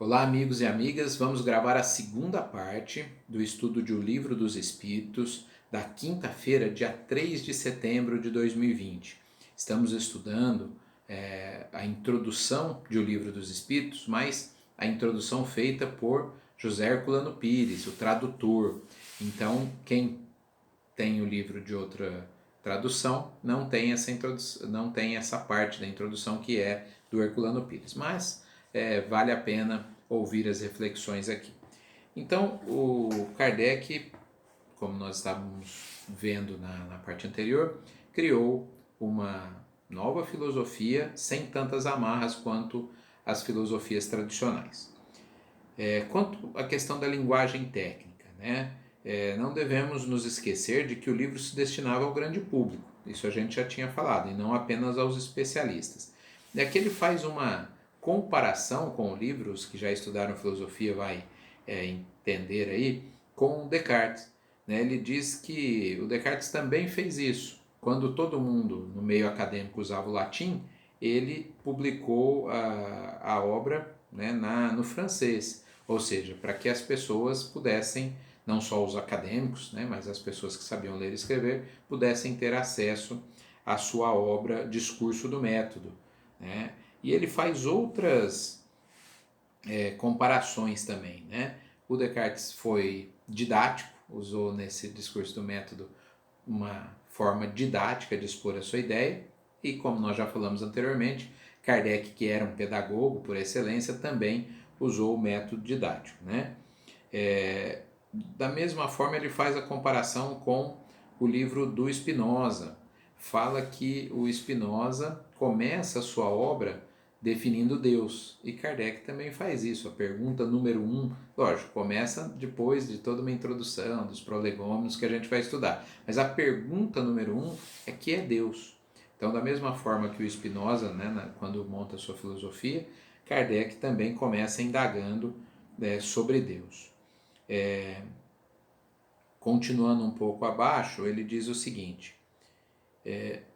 Olá, amigos e amigas. Vamos gravar a segunda parte do estudo de O Livro dos Espíritos, da quinta-feira, dia 3 de setembro de 2020. Estamos estudando a introdução de O Livro dos Espíritos, mas a introdução feita por José Herculano Pires, o tradutor. Então, quem tem o livro de outra tradução não tem essa introdução, não tem essa parte da introdução que é do Herculano Pires, mas vale a pena ouvir as reflexões aqui. Então, o Kardec, como nós estávamos vendo na parte anterior, criou uma nova filosofia sem tantas amarras quanto as filosofias tradicionais. Quanto à questão da linguagem técnica, né? Não devemos nos esquecer de que o livro se destinava ao grande público, isso a gente já tinha falado, e não apenas aos especialistas. E aqui ele faz uma comparação com livros que já estudaram filosofia, vai entender aí, com Descartes. Né? Ele diz que o Descartes também fez isso. Quando todo mundo no meio acadêmico usava o latim, ele publicou a obra, né, no francês, ou seja, para que as pessoas pudessem, não só os acadêmicos, né, mas as pessoas que sabiam ler e escrever, pudessem ter acesso à sua obra Discurso do Método. Né? E ele faz outras comparações também. Né? O Descartes foi didático, usou nesse Discurso do Método uma forma didática de expor a sua ideia, e como nós já falamos anteriormente, Kardec, que era um pedagogo por excelência, também usou o método didático. Né? Da mesma forma, ele faz a comparação com o livro do Spinoza. Fala que o Spinoza começa a sua obra definindo Deus, e Kardec também faz isso. A pergunta número 1, lógico, começa depois de toda uma introdução, dos prolegômenos que a gente vai estudar, mas a pergunta número 1 é que é Deus. Então, da mesma forma que o Spinoza, né, quando monta a sua filosofia, Kardec também começa indagando sobre Deus. Continuando um pouco abaixo, ele diz o seguinte: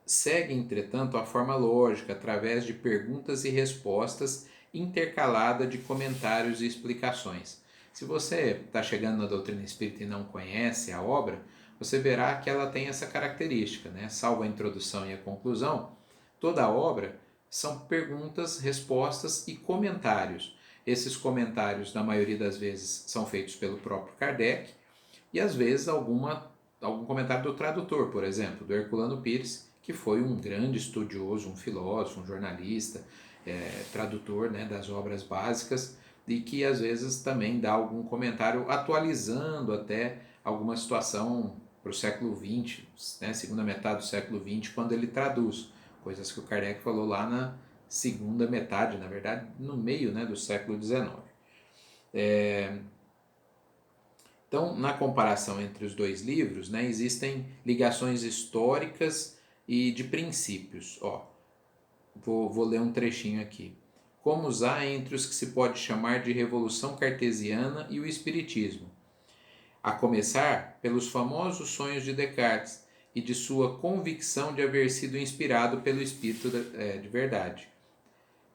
segue, entretanto, a forma lógica através de perguntas e respostas intercalada de comentários e explicações. Se você está chegando na doutrina espírita e não conhece a obra, você verá que ela tem essa característica, né? Salvo a introdução e a conclusão, toda a obra são perguntas, respostas e comentários. Esses comentários, na maioria das vezes, são feitos pelo próprio Kardec, e às vezes algum comentário do tradutor, por exemplo, do Herculano Pires, que foi um grande estudioso, um filósofo, um jornalista, tradutor, né, das obras básicas, e que às vezes também dá algum comentário atualizando até alguma situação para o século XX, né, segunda metade do século XX, quando ele traduz coisas que o Kardec falou lá na segunda metade, na verdade, no meio, né, do século XIX. Então, na comparação entre os dois livros, né, existem ligações históricas e de princípios. Vou ler um trechinho aqui. Como há entre os que se pode chamar de Revolução Cartesiana e o Espiritismo, a começar pelos famosos sonhos de Descartes e de sua convicção de haver sido inspirado pelo Espírito de verdade.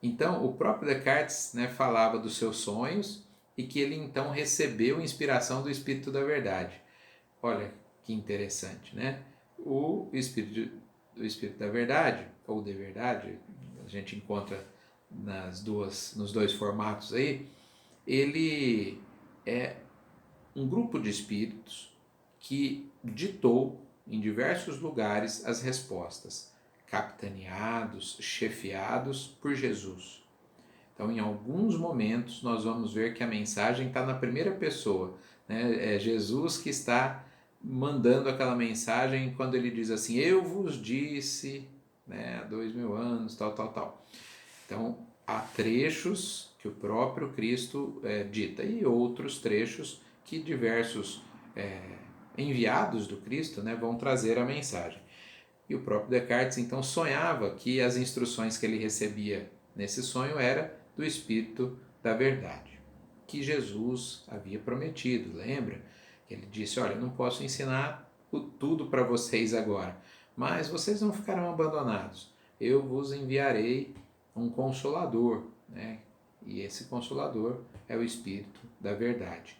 Então, o próprio Descartes, né, falava dos seus sonhos e que ele então recebeu inspiração do Espírito da Verdade. Olha que interessante, né? O Espírito da Verdade, ou de verdade, a gente encontra nos dois formatos aí, ele é um grupo de espíritos que ditou em diversos lugares as respostas, capitaneados, chefiados por Jesus. Então, em alguns momentos, nós vamos ver que a mensagem está na primeira pessoa. Né? É Jesus que está mandando aquela mensagem quando ele diz assim: eu vos disse, né, há 2000 anos, tal, tal, tal. Então, há trechos que o próprio Cristo dita e outros trechos que diversos enviados do Cristo, né, vão trazer a mensagem. E o próprio Descartes, então, sonhava que as instruções que ele recebia nesse sonho era do Espírito da Verdade, que Jesus havia prometido. Lembra? Ele disse: olha, eu não posso ensinar tudo para vocês agora, mas vocês não ficarão abandonados. Eu vos enviarei um Consolador, né? E e esse Consolador é o Espírito da Verdade.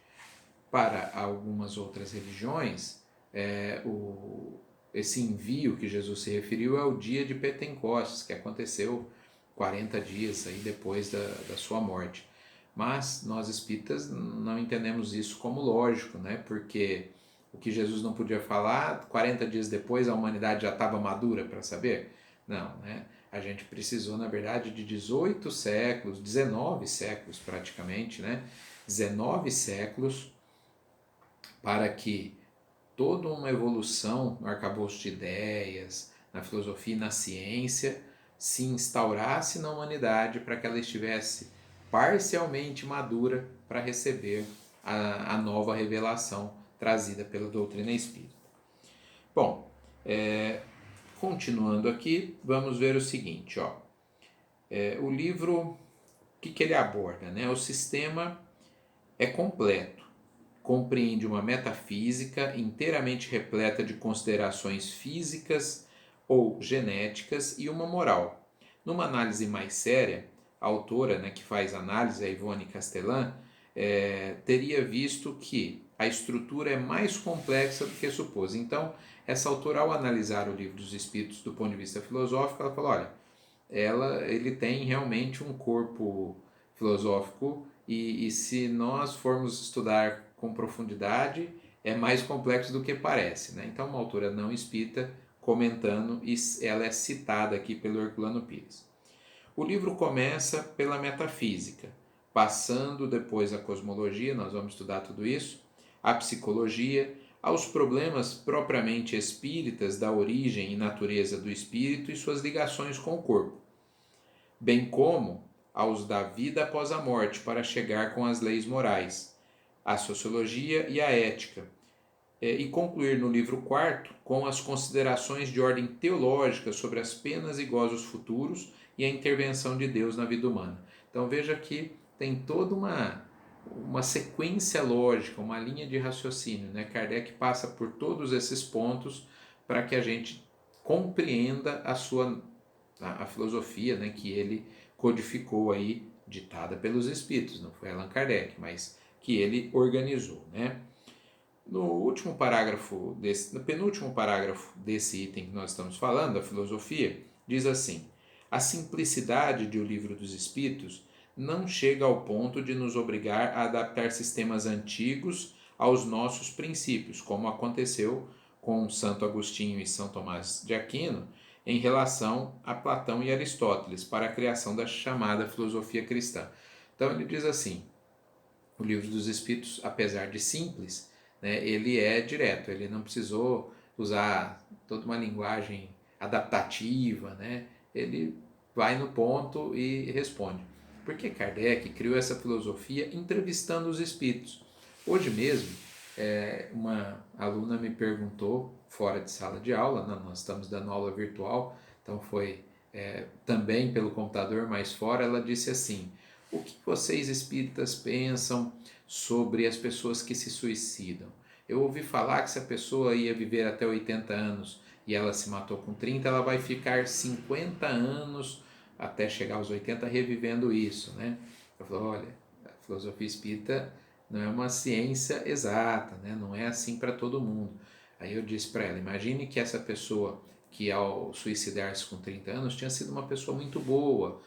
Para algumas outras religiões, esse envio que Jesus se referiu é o dia de Pentecostes, que aconteceu 40 dias aí depois da sua morte. Mas nós espíritas não entendemos isso como lógico, né? Porque o que Jesus não podia falar, 40 dias depois a humanidade já estava madura para saber? Não, né? A gente precisou, na verdade, de 18 séculos, 19 séculos praticamente, né? 19 séculos para que toda uma evolução no arcabouço de ideias, na filosofia e na ciência se instaurasse na humanidade para que ela estivesse parcialmente madura para receber a nova revelação trazida pela doutrina espírita. Bom, continuando aqui, vamos ver o seguinte, ó. O livro, o que ele aborda? Né? O sistema é completo, compreende uma metafísica inteiramente repleta de considerações físicas ou genéticas e uma moral. Numa análise mais séria, a autora, né, que faz análise, a Ivone Castellan, teria visto que a estrutura é mais complexa do que supôs. Então, essa autora, ao analisar o Livro dos Espíritos do ponto de vista filosófico, ela falou, olha, ele tem realmente um corpo filosófico e se nós formos estudar com profundidade, é mais complexo do que parece. Né? Então, uma autora não espírita comentando, e ela é citada aqui pelo Herculano Pires. O livro começa pela metafísica, passando depois a cosmologia, nós vamos estudar tudo isso, a psicologia, aos problemas propriamente espíritas da origem e natureza do espírito e suas ligações com o corpo, bem como aos da vida após a morte, para chegar com as leis morais, a sociologia e a ética, e concluir no livro quarto com as considerações de ordem teológica sobre as penas e gozos futuros e a intervenção de Deus na vida humana. Então veja que tem toda uma sequência lógica, uma linha de raciocínio. Né? Kardec passa por todos esses pontos para que a gente compreenda a filosofia, né, que ele codificou aí, ditada pelos espíritos, não foi Allan Kardec, mas que ele organizou. Né? No penúltimo parágrafo desse item que nós estamos falando, da filosofia, diz assim: a simplicidade de O Livro dos Espíritos não chega ao ponto de nos obrigar a adaptar sistemas antigos aos nossos princípios, como aconteceu com Santo Agostinho e São Tomás de Aquino em relação a Platão e Aristóteles para a criação da chamada filosofia cristã. Então ele diz assim: o Livro dos Espíritos, apesar de simples, né, ele é direto, ele não precisou usar toda uma linguagem adaptativa, né? Ele vai no ponto e responde. Porque Kardec criou essa filosofia entrevistando os espíritos. Hoje mesmo, uma aluna me perguntou, fora de sala de aula, nós estamos dando aula virtual, então foi também pelo computador, mas fora, ela disse assim: o que vocês espíritas pensam sobre as pessoas que se suicidam? Eu ouvi falar que se a pessoa ia viver até 80 anos e ela se matou com 30, ela vai ficar 50 anos até chegar aos 80 revivendo isso, né? Eu falo, olha, a filosofia espírita não é uma ciência exata, né? Não é assim para todo mundo. Aí eu disse para ela, imagine que essa pessoa que ao suicidar-se com 30 anos tinha sido uma pessoa muito boa,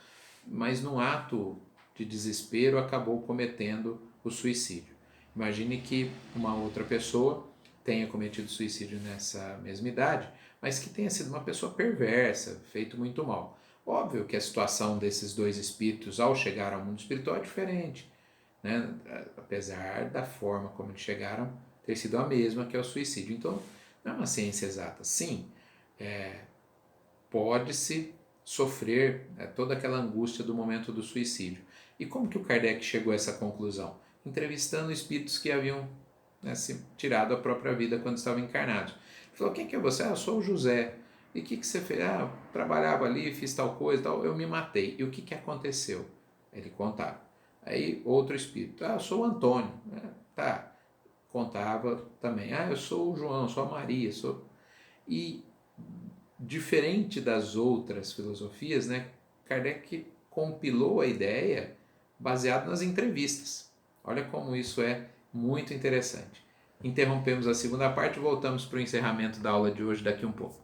mas num ato de desespero acabou cometendo o suicídio. Imagine que uma outra pessoa tenha cometido suicídio nessa mesma idade, mas que tenha sido uma pessoa perversa, feito muito mal. Óbvio que a situação desses dois espíritos ao chegar ao mundo espiritual é diferente, né? Apesar da forma como eles chegaram ter sido a mesma, que é o suicídio. Então, não é uma ciência exata. Sim, pode-se sofrer toda aquela angústia do momento do suicídio. E como que o Kardec chegou a essa conclusão? Entrevistando espíritos que haviam se tirado a própria vida quando estavam encarnados. Ele falou, quem que é você? Eu sou o José. E o que você fez? Trabalhava ali, fiz tal coisa, tal, eu me matei. E o que aconteceu? Ele contava. Aí outro espírito, eu sou o Antônio. Tá, contava também. Eu sou o João, sou a Maria. E diferente das outras filosofias, né, Kardec compilou a ideia baseado nas entrevistas. Olha como isso é muito interessante. Interrompemos a segunda parte e voltamos para o encerramento da aula de hoje daqui um pouco.